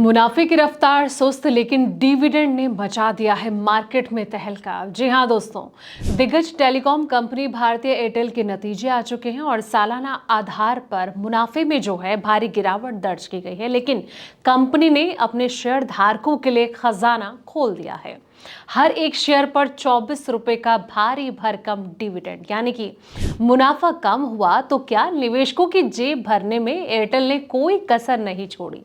मुनाफे की रफ्तार सुस्त, लेकिन डिविडेंड ने मचा दिया है मार्केट में तहलका। जी हां दोस्तों, दिग्गज टेलीकॉम कंपनी भारतीय एयरटेल के नतीजे आ चुके हैं और सालाना आधार पर मुनाफे में जो है भारी गिरावट दर्ज की गई है। लेकिन कंपनी ने अपने शेयर धारकों के लिए खजाना खोल दिया है। हर एक शेयर पर 24 रुपए का भारी भरकम डिविडेंड, यानी कि मुनाफा कम हुआ तो क्या, निवेशकों की जेब भरने में एयरटेल ने कोई कसर नहीं छोड़ी।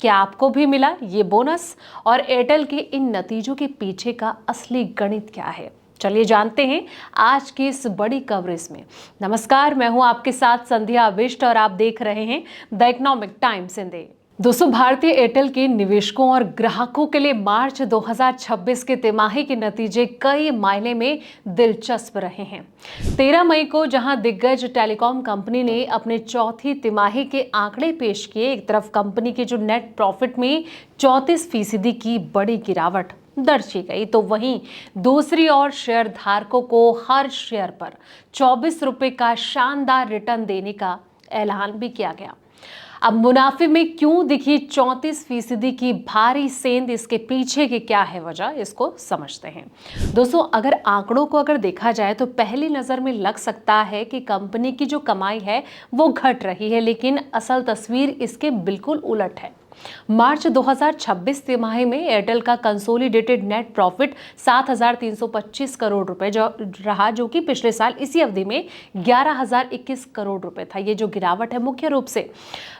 क्या आपको भी मिला ये बोनस? और एयरटेल के इन नतीजों के पीछे का असली गणित क्या है, चलिए जानते हैं आज की इस बड़ी कवरेज में। नमस्कार, मैं हूं आपके साथ संध्या विष्ट और आप देख रहे हैं द इकोनॉमिक टाइम्स इंडिया। दोस्तों, भारतीय एयरटेल के निवेशकों और ग्राहकों के लिए मार्च 2026 के तिमाही के नतीजे कई मायने में दिलचस्प रहे हैं। 13 मई को जहां दिग्गज टेलीकॉम कंपनी ने अपने चौथी तिमाही के आंकड़े पेश किए, एक तरफ कंपनी के जो नेट प्रॉफिट में 34% की बड़ी गिरावट दर्ज की गई, तो वहीं दूसरी ओर शेयर धारकों को हर शेयर पर 24 रुपए का शानदार रिटर्न देने का ऐलान भी किया गया। अब मुनाफे में क्यों दिखी 34% की भारी सेंध, इसके पीछे की क्या है वजह, इसको समझते हैं। दोस्तों, अगर आंकड़ों को देखा जाए तो पहली नजर में लग सकता है कि कंपनी की जो कमाई है वो घट रही है, लेकिन असल तस्वीर इसके बिल्कुल उलट है। मार्च 2026 तिमाही में एयरटेल का कंसोलिडेटेड नेट प्रॉफिट 7,325 करोड़ रुपए रहा, जो कि पिछले साल इसी अवधि में 11,021 करोड़ रुपए था। ये जो गिरावट है मुख्य रूप से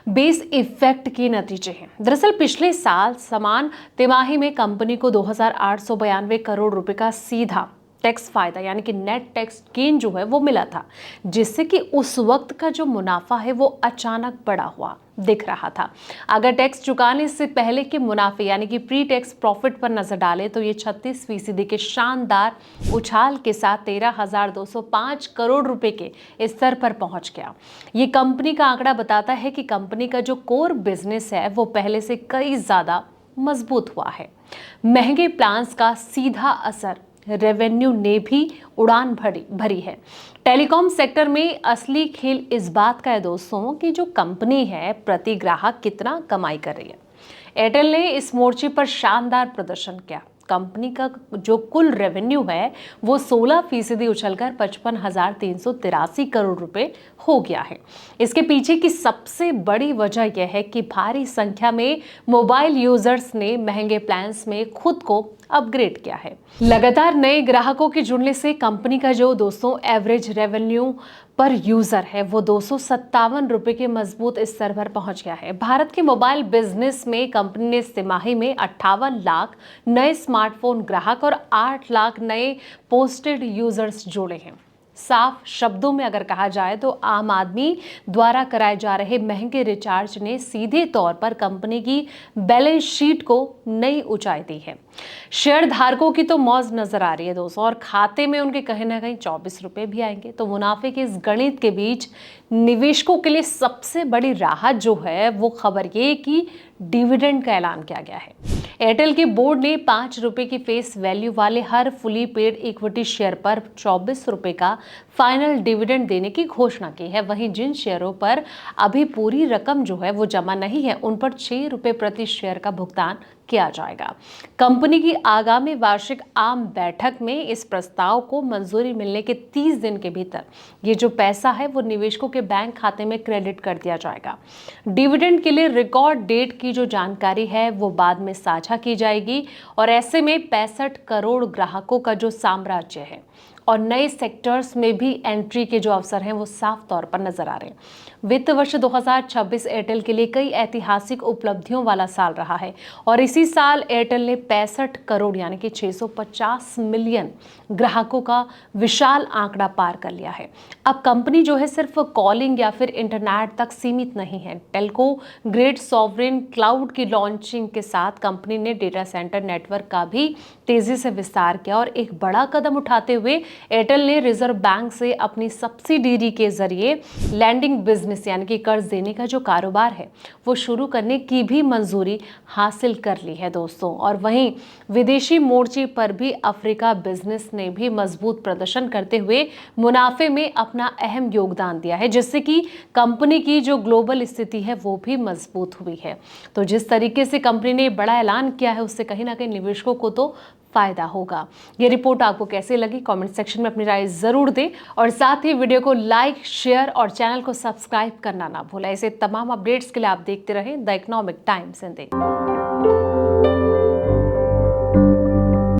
बेस इफेक्ट के नतीजे हैं। दरअसल पिछले साल समान तिमाही में कंपनी को 2,892 करोड़ रुपए का सीधा टैक्स फायदा, यानी कि नेट टैक्स गेन जो है वो मिला था, जिससे कि उस वक्त का जो मुनाफा है वो अचानक बढ़ा हुआ दिख रहा था। अगर टैक्स चुकाने से पहले के मुनाफे यानी कि प्री टैक्स प्रॉफिट पर नजर डालें तो ये 36% के शानदार उछाल के साथ 13,205 करोड़ रुपए के स्तर पर पहुंच गया। ये कंपनी का आंकड़ा बताता है कि कंपनी का जो कोर बिजनेस है वो पहले से कई ज्यादा मजबूत हुआ है। महंगे प्लान्स का सीधा असर रेवेन्यू ने भी उड़ान भरी है। टेलीकॉम सेक्टर में असली खेल इस बात का है दोस्तों कि जो कंपनी है प्रति ग्राहक कितना कमाई कर रही है। एयरटेल ने इस मोर्चे पर शानदार प्रदर्शन किया। कंपनी का जो कुल रेवेन्यू है वो 16% उछलकर 55,383 करोड़ रुपए हो गया है। इसके पीछे की सबसे बड़ी वजह यह है कि भारी संख्या में मोबाइल यूजर्स ने महंगे प्लान्स में खुद को अपग्रेड किया है। लगातार नए ग्राहकों के जुड़ने से कंपनी का जो दोस्तों एवरेज रेवेन्यू पर यूजर है वो 257 रुपए के मजबूत स्तर पर पहुंच गया है। भारत के मोबाइल बिजनेस में कंपनी ने इस तिमाही में 58 लाख नए स्मार्टफोन ग्राहक और 8 लाख नए पोस्टेड यूजर्स जोड़े हैं। साफ शब्दों में अगर कहा जाए तो आम आदमी द्वारा कराए जा रहे महंगे रिचार्ज ने सीधे तौर पर कंपनी की बैलेंस शीट को नई ऊंचाई दी है। शेयर धारकों की तो मौज नजर आ रही है दोस्तों, और खाते में उनके कहीं ना कहीं 24 रुपए भी आएंगे। तो मुनाफे के इस गणित के बीच निवेशकों के लिए सबसे बड़ी राहत जो है वो खबर ये कि डिविडेंड का ऐलान किया गया है। एयरटेल के बोर्ड ने 5 रुपए की फेस वैल्यू वाले हर फुली पेड इक्विटी शेयर पर 24 रुपए का फाइनल डिविडेंड देने की घोषणा की है। वहीं जिन शेयरों पर अभी पूरी रकम जो है वो जमा नहीं है उन पर 6 रुपए प्रति शेयर का भुगतान किया जाएगा। कंपनी की आगामी वार्षिक आम बैठक में इस प्रस्ताव को मंजूरी मिलने के 30 दिन के भीतर ये जो पैसा है वो निवेशकों के बैंक खाते में क्रेडिट कर दिया जाएगा। डिविडेंड के लिए रिकॉर्ड डेट की जो जानकारी है वो बाद में साझा की जाएगी, और ऐसे में 65 करोड़ ग्राहकों का जो साम्राज्य है और नए सेक्टर्स में भी एंट्री के जो अवसर हैं वो साफ तौर पर नजर आ रहे हैं। वित्त वर्ष 2026 एयरटेल के लिए कई ऐतिहासिक उपलब्धियों वाला साल रहा है, और इसी साल एयरटेल ने 65 करोड़ यानी कि 650 मिलियन ग्राहकों का विशाल आंकड़ा पार कर लिया है। अब कंपनी जो है सिर्फ कॉलिंग या फिर इंटरनेट तक सीमित नहीं है। टेल्को ग्रेड सॉवरेन क्लाउड की लॉन्चिंग के साथ कंपनी ने डेटा सेंटर नेटवर्क का भी तेजी से विस्तार किया, और एक बड़ा कदम उठाते हुए एयरटेल ने रिजर्व बैंक से अपनी सब्सिडियरी के जरिए लैंडिंग बिजनेस बिजनेस यानी कि कर्ज देने का जो कारोबार है वो शुरू करने की भी मंजूरी हासिल कर ली है दोस्तों। और वहीं विदेशी मोर्चे पर भी अफ्रीका बिजनेस ने भी मजबूत प्रदर्शन करते हुए मुनाफे में अपना अहम योगदान दिया है, जिससे कि कंपनी की जो ग्लोबल स्थिति है वो भी मजबूत हुई है। तो जिस तरीके से कंपनी ने बड़ा ऐलान किया है उससे कहीं ना कहीं निवेशकों को तो फायदा होगा। ये रिपोर्ट आपको कैसे लगी कमेंट सेक्शन में अपनी राय जरूर दें और साथ ही वीडियो को लाइक, शेयर और चैनल को सब्सक्राइब करना ना भूलें। ऐसे तमाम अपडेट्स के लिए आप देखते रहें द इकोनॉमिक टाइम्स हिंदी।